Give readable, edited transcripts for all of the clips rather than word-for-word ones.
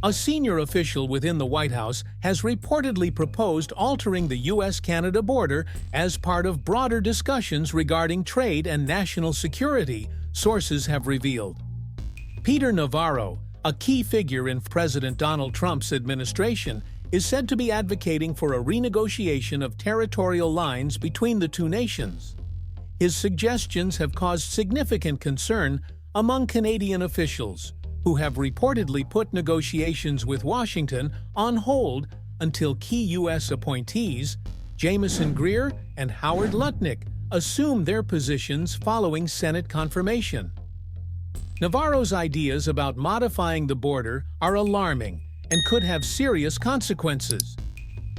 A senior official within the White House has reportedly proposed altering the U.S.-Canada border as part of broader discussions regarding trade and national security, sources have revealed. Peter Navarro, a key figure in President Donald Trump's administration, is said to be advocating for a renegotiation of territorial lines between the two nations. His suggestions have caused significant concern among Canadian officials, who have reportedly put negotiations with Washington on hold until key U.S. appointees, Jameson Greer and Howard Lutnick, assume their positions following Senate confirmation. Navarro's ideas about modifying the border are alarming and could have serious consequences,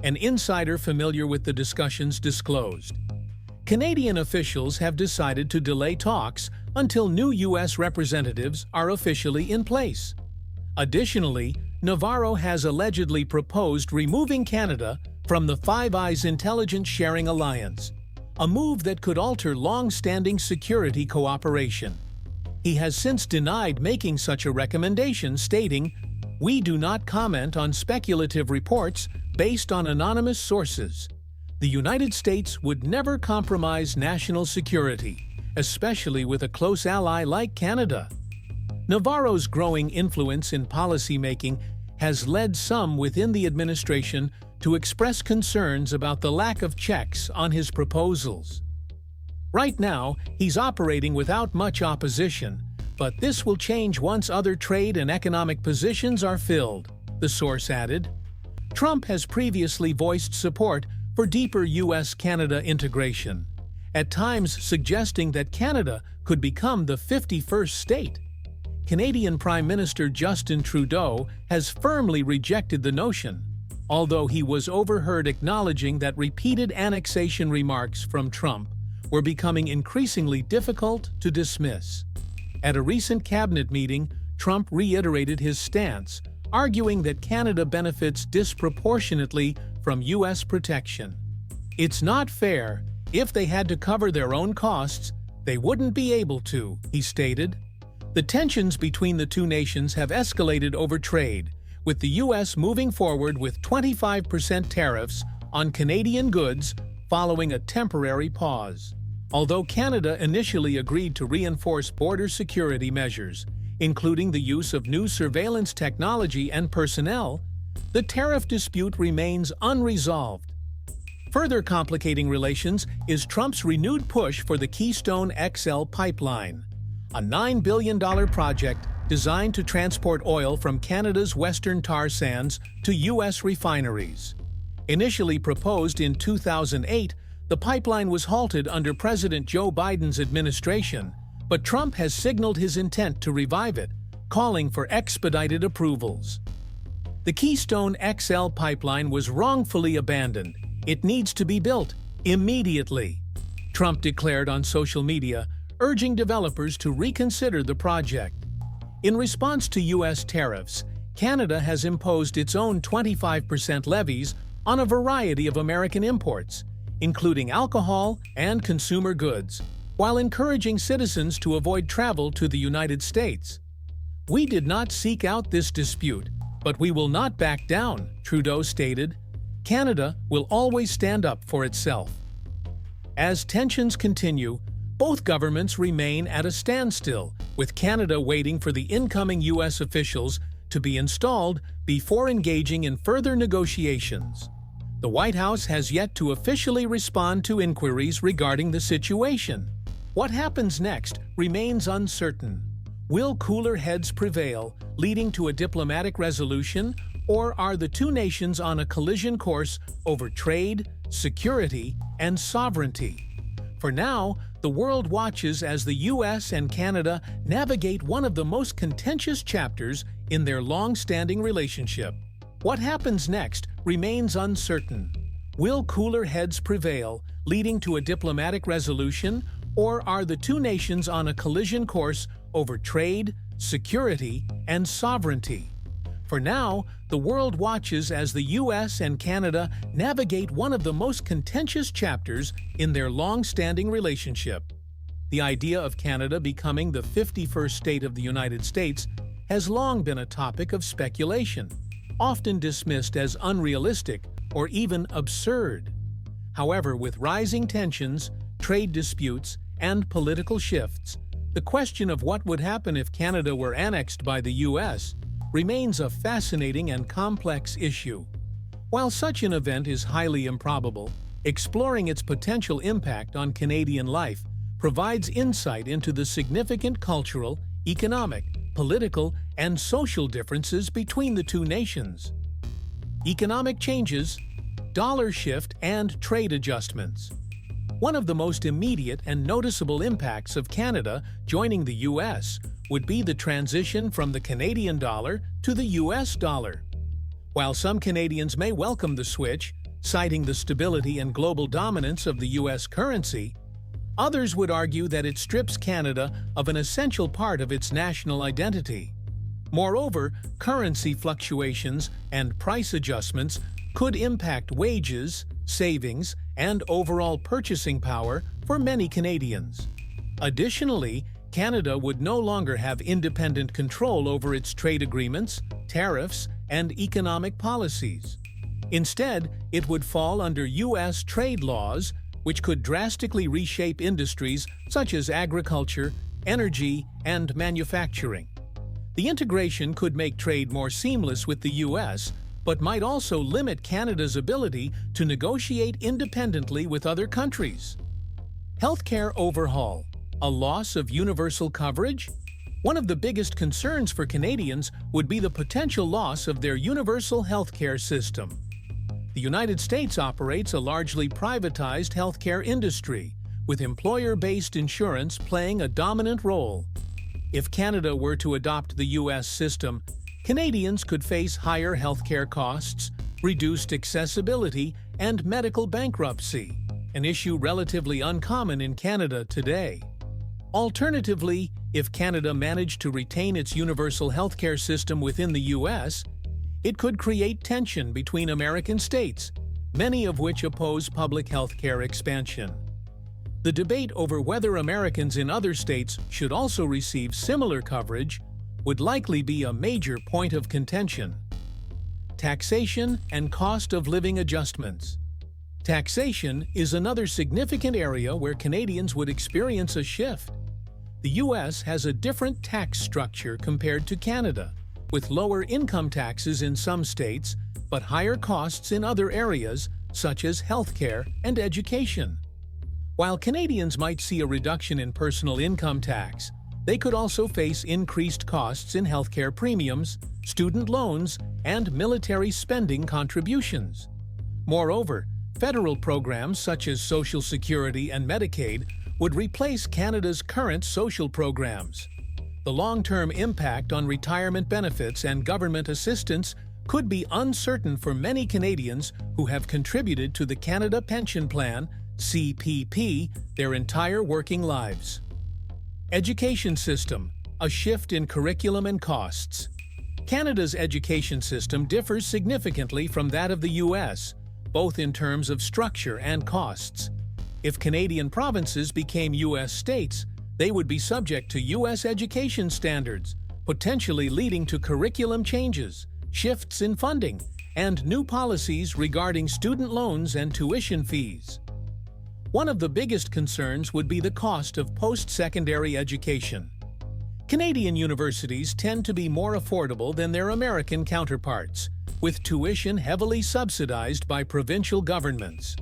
an insider familiar with the discussions disclosed. Canadian officials have decided to delay talks until new U.S. representatives are officially in place. Additionally, Navarro has allegedly proposed removing Canada from the Five Eyes Intelligence Sharing Alliance, a move that could alter long-standing security cooperation. He has since denied making such a recommendation, stating, "We do not comment on speculative reports based on anonymous sources. The United States would never compromise national security, especially with a close ally like Canada." Navarro's growing influence in policymaking has led some within the administration to express concerns about the lack of checks on his proposals. Right now, he's operating without much opposition, but this will change once other trade and economic positions are filled, the source added. Trump has previously voiced support for deeper U.S.-Canada integration, at times suggesting that Canada could become the 51st state. Canadian Prime Minister Justin Trudeau has firmly rejected the notion, although he was overheard acknowledging that repeated annexation remarks from Trump were becoming increasingly difficult to dismiss. At a recent cabinet meeting, Trump reiterated his stance, arguing that Canada benefits disproportionately from U.S. protection. "It's not fair. If they had to cover their own costs, they wouldn't be able to," he stated. The tensions between the two nations have escalated over trade, with the U.S. moving forward with 25% tariffs on Canadian goods following a temporary pause. Although Canada initially agreed to reinforce border security measures, including the use of new surveillance technology and personnel, the tariff dispute remains unresolved. Further complicating relations is Trump's renewed push for the Keystone XL pipeline, a $9 billion project designed to transport oil from Canada's western tar sands to U.S. refineries. Initially proposed in 2008, the pipeline was halted under President Joe Biden's administration, but Trump has signaled his intent to revive it, calling for expedited approvals. The Keystone XL pipeline was wrongfully abandoned. It needs to be built immediately, Trump declared on social media, urging developers to reconsider the project. In response to U.S. tariffs, Canada has imposed its own 25% levies on a variety of American imports, including alcohol and consumer goods, while encouraging citizens to avoid travel to the United States. "We did not seek out this dispute, but we will not back down," Trudeau stated. "Canada will always stand up for itself." As tensions continue, both governments remain at a standstill, with Canada waiting for the incoming U.S. officials to be installed before engaging in further negotiations. The White House has yet to officially respond to inquiries regarding the situation. What happens next remains uncertain. Will cooler heads prevail, leading to a diplomatic resolution, or are the two nations on a collision course over trade, security, and sovereignty? For now, the world watches as the U.S. and Canada navigate one of the most contentious chapters in their long-standing relationship. What happens next remains uncertain. Will cooler heads prevail, leading to a diplomatic resolution, or are the two nations on a collision course over trade, security, and sovereignty? For now, the world watches as the U.S. and Canada navigate one of the most contentious chapters in their long-standing relationship. The idea of Canada becoming the 51st state of the United States has long been a topic of speculation, often dismissed as unrealistic or even absurd. However, with rising tensions, trade disputes, and political shifts, the question of what would happen if Canada were annexed by the U.S. remains a fascinating and complex issue. While such an event is highly improbable, exploring its potential impact on Canadian life provides insight into the significant cultural, economic, political, and social differences between the two nations. Economic changes, dollar shift, and trade adjustments. One of the most immediate and noticeable impacts of Canada joining the U.S. would be the transition from the Canadian dollar to the U.S. dollar. While some Canadians may welcome the switch, citing the stability and global dominance of the U.S. currency, others would argue that it strips Canada of an essential part of its national identity. Moreover, currency fluctuations and price adjustments could impact wages, savings, and overall purchasing power for many Canadians. Additionally, Canada would no longer have independent control over its trade agreements, tariffs, and economic policies. Instead, it would fall under U.S. trade laws, which could drastically reshape industries such as agriculture, energy, and manufacturing. The integration could make trade more seamless with the U.S., but might also limit Canada's ability to negotiate independently with other countries. Healthcare overhaul, a loss of universal coverage? One of the biggest concerns for Canadians would be the potential loss of their universal healthcare system. The United States operates a largely privatized healthcare industry, with employer-based insurance playing a dominant role. If Canada were to adopt the U.S. system, Canadians could face higher healthcare costs, reduced accessibility, and medical bankruptcy, an issue relatively uncommon in Canada today. Alternatively, if Canada managed to retain its universal healthcare system within the U.S., it could create tension between American states, many of which oppose public healthcare expansion. The debate over whether Americans in other states should also receive similar coverage would likely be a major point of contention. Taxation and cost of living adjustments. Taxation is another significant area where Canadians would experience a shift. The U.S. has a different tax structure compared to Canada, with lower income taxes in some states, but higher costs in other areas, such as healthcare and education. While Canadians might see a reduction in personal income tax, they could also face increased costs in healthcare premiums, student loans, and military spending contributions. Moreover, federal programs such as Social Security and Medicaid would replace Canada's current social programs. The long-term impact on retirement benefits and government assistance could be uncertain for many Canadians who have contributed to the Canada Pension Plan, CPP, their entire working lives. Education system, a shift in curriculum and costs. Canada's education system differs significantly from that of the U.S., both in terms of structure and costs. If Canadian provinces became U.S. states, they would be subject to U.S. education standards, potentially leading to curriculum changes, shifts in funding, and new policies regarding student loans and tuition fees. One of the biggest concerns would be the cost of post-secondary education. Canadian universities tend to be more affordable than their American counterparts, with tuition heavily subsidized by provincial governments.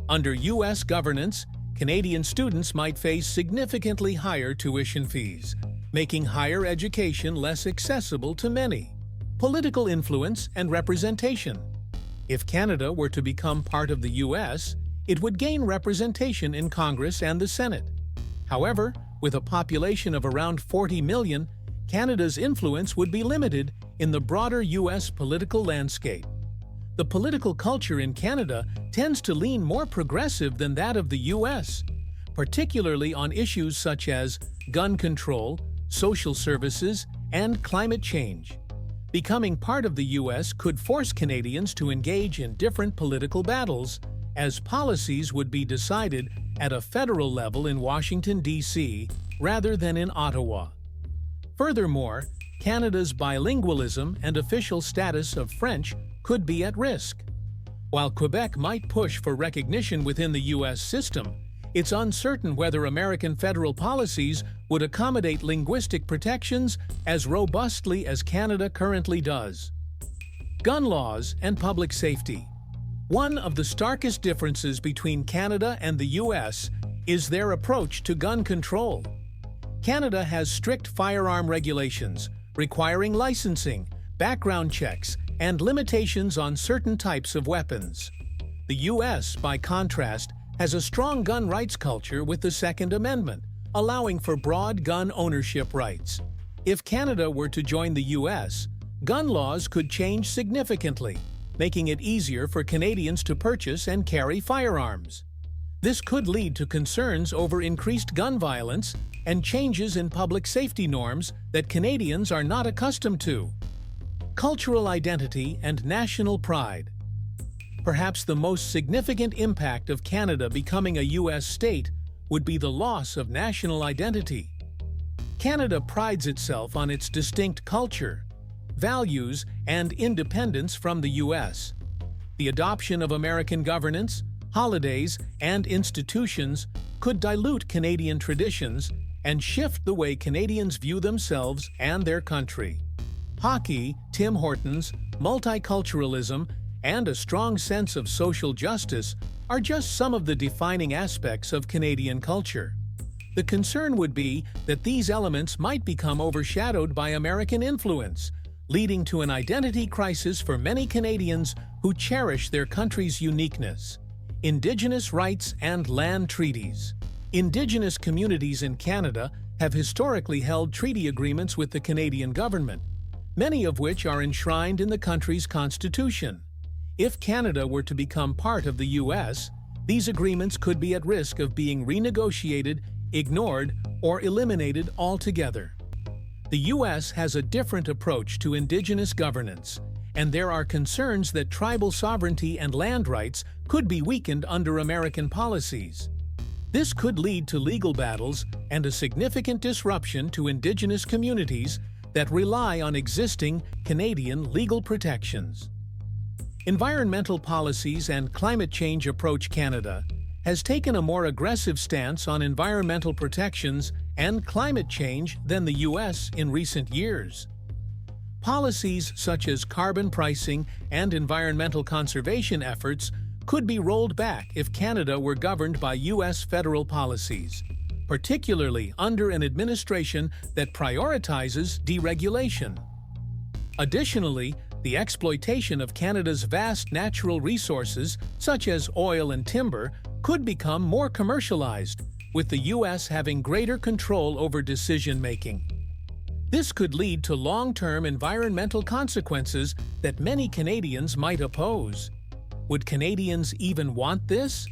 Under U.S. governance, Canadian students might face significantly higher tuition fees, making higher education less accessible to many. Political influence and representation. If Canada were to become part of the U.S., it would gain representation in Congress and the Senate. However, with a population of around 40 million, Canada's influence would be limited in the broader U.S. political landscape. The political culture in Canada tends to lean more progressive than that of the U.S., particularly on issues such as gun control, social services, and climate change. Becoming part of the U.S. could force Canadians to engage in different political battles, as policies would be decided at a federal level in Washington, D.C., rather than in Ottawa. Furthermore, Canada's bilingualism and official status of French could be at risk. While Quebec might push for recognition within the U.S. system, it's uncertain whether American federal policies would accommodate linguistic protections as robustly as Canada currently does. Gun laws and public safety. One of the starkest differences between Canada and the U.S. is their approach to gun control. Canada has strict firearm regulations, requiring licensing, background checks, and limitations on certain types of weapons. The U.S., by contrast, has a strong gun rights culture with the Second Amendment, allowing for broad gun ownership rights. If Canada were to join the U.S., gun laws could change significantly, making it easier for Canadians to purchase and carry firearms. This could lead to concerns over increased gun violence and changes in public safety norms that Canadians are not accustomed to. Cultural identity and national pride. Perhaps the most significant impact of Canada becoming a U.S. state would be the loss of national identity. Canada prides itself on its distinct culture, values, and independence from the U.S. The adoption of American governance, holidays, and institutions could dilute Canadian traditions and shift the way Canadians view themselves and their country. Hockey, Tim Hortons, multiculturalism, and a strong sense of social justice are just some of the defining aspects of Canadian culture. The concern would be that these elements might become overshadowed by American influence, leading to an identity crisis for many Canadians who cherish their country's uniqueness. Indigenous rights and land treaties. Indigenous communities in Canada have historically held treaty agreements with the Canadian government, many of which are enshrined in the country's constitution. If Canada were to become part of the U.S., these agreements could be at risk of being renegotiated, ignored, or eliminated altogether. The U.S. has a different approach to Indigenous governance, and there are concerns that tribal sovereignty and land rights could be weakened under American policies. This could lead to legal battles and a significant disruption to Indigenous communities that rely on existing Canadian legal protections. Environmental policies and climate change approach. Canada has taken a more aggressive stance on environmental protections and climate change than the U.S. in recent years. Policies such as carbon pricing and environmental conservation efforts could be rolled back if Canada were governed by U.S. federal policies, particularly under an administration that prioritizes deregulation. Additionally, the exploitation of Canada's vast natural resources, such as oil and timber, could become more commercialized, with the U.S. having greater control over decision-making. This could lead to long-term environmental consequences that many Canadians might oppose. Would Canadians even want this?